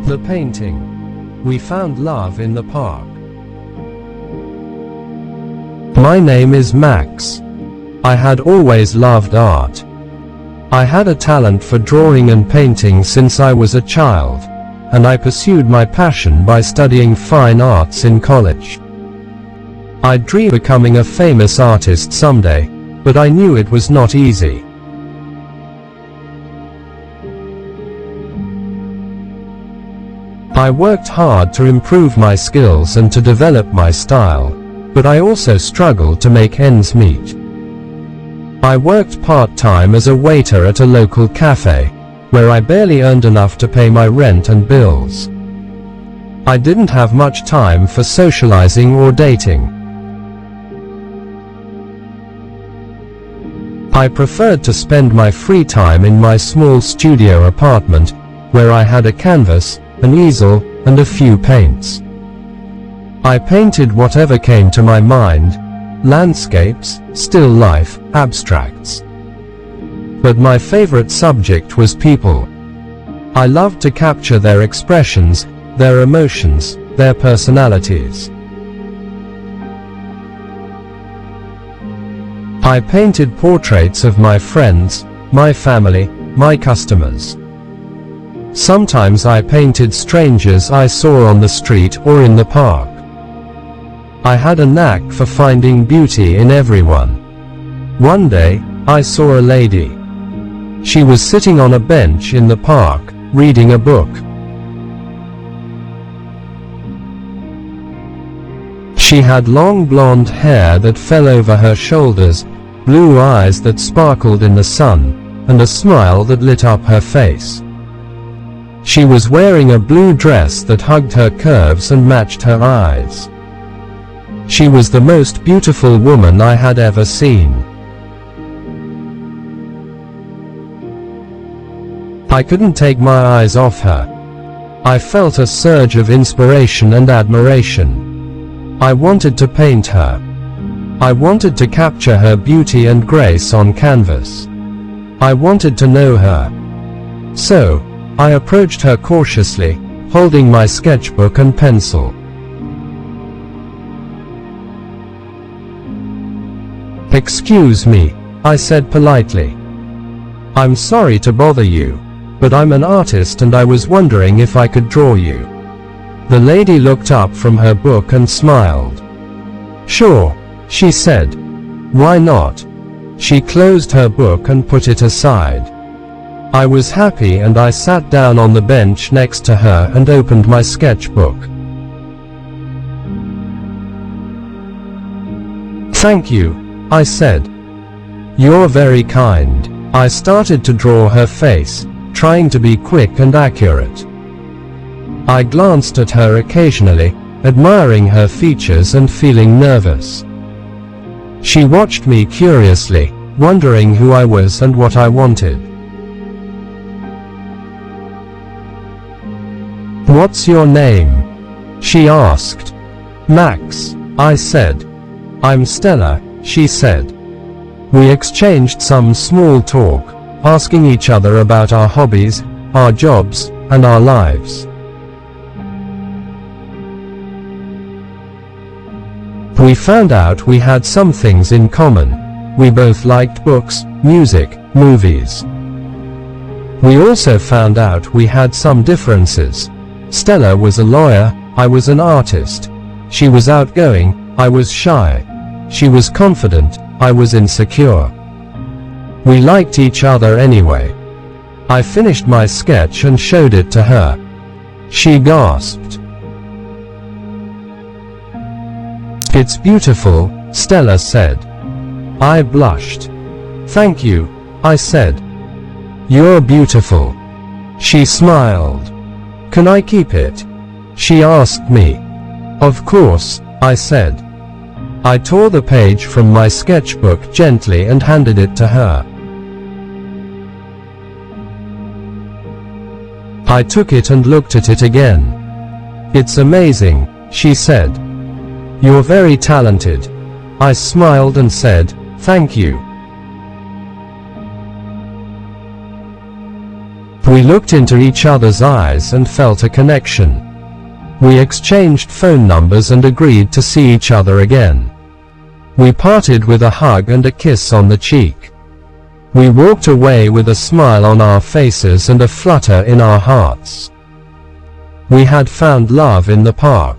The painting. We found love in the park. My name is Max. I had always loved art. I had a talent for drawing and painting since I was a child, and I pursued my passion by studying fine arts in college. I dreamed of becoming a famous artist someday, but I knew it was not easy. I worked hard to improve my skills and to develop my style, but I also struggled to make ends meet. I worked part-time as a waiter at a local cafe, where I barely earned enough to pay my rent and bills. I didn't have much time for socializing or dating. I preferred to spend my free time in my small studio apartment, where I had a canvas, an easel, and a few paints. I painted whatever came to my mind, landscapes, still life, abstracts. But my favorite subject was people. I loved to capture their expressions, their emotions, their personalities. I painted portraits of my friends, my family, my customers. Sometimes I painted strangers I saw on the street or in the park. I had a knack for finding beauty in everyone. One day, I saw a lady. She was sitting on a bench in the park, reading a book. She had long blonde hair that fell over her shoulders, blue eyes that sparkled in the sun, and a smile that lit up her face. She was wearing a blue dress that hugged her curves and matched her eyes. She was the most beautiful woman I had ever seen. I couldn't take my eyes off her. I felt a surge of inspiration and admiration. I wanted to paint her. I wanted to capture her beauty and grace on canvas. I wanted to know her. So, I approached her cautiously, holding my sketchbook and pencil. "Excuse me," I said politely. "I'm sorry to bother you, but I'm an artist and I was wondering if I could draw you." The lady looked up from her book and smiled. "Sure," she said. "Why not?" She closed her book and put it aside. I was happy and I sat down on the bench next to her and opened my sketchbook. "Thank you," I said. "You're very kind." I started to draw her face, trying to be quick and accurate. I glanced at her occasionally, admiring her features and feeling nervous. She watched me curiously, wondering who I was and what I wanted. "What's your name?" she asked. "Max," I said. "I'm Stella," she said. We exchanged some small talk, asking each other about our hobbies, our jobs, and our lives. We found out we had some things in common. We both liked books, music, movies. We also found out we had some differences. Stella was a lawyer, I was an artist. She was outgoing, I was shy. She was confident, I was insecure. We liked each other anyway. I finished my sketch and showed it to her. She gasped. "It's beautiful," Stella said. I blushed. "Thank you," I said. "You're beautiful." She smiled. "Can I keep it?" she asked me. "Of course," I said. I tore the page from my sketchbook gently and handed it to her. I took it and looked at it again. "It's amazing," she said. "You're very talented." I smiled and said, "Thank you." We looked into each other's eyes and felt a connection. We exchanged phone numbers and agreed to see each other again. We parted with a hug and a kiss on the cheek. We walked away with a smile on our faces and a flutter in our hearts. We had found love in the park.